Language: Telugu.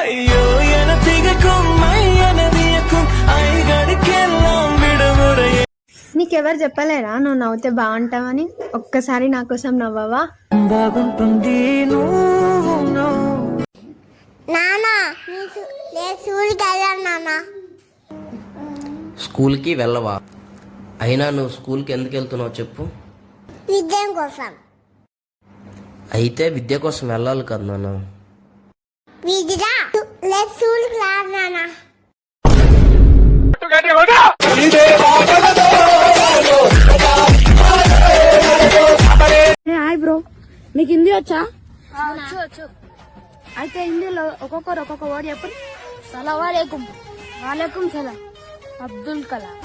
ஐயோ என திகக்கும் மையனதியக்கும் ஐగడికెல்லாம் విడుముறை. నీకెవరు చెప్పలేరా నువ్వు నవ్వుతే బాగుంటావని? ఒక్కసారి నా కోసం నవ్వవా? బాగుంటుంది స్కూల్కి వెళ్ళవా? అయినా నువ్వు స్కూల్కి ఎందుకు వెళ్తున్నావు చెప్పు? విద్య కోసం. అయితే విద్య కోసం వెళ్ళాలి కదా నాన్న. హాయ్ బ్రో, మీకు హిందీ వచ్చా? అయితే హిందీలో ఒక్కొక్కరు ఒక్కొక్క వర్డ్ చెప్పండి. సలాం, వాలేకుం సలాం, అబ్దుల్ కలాం.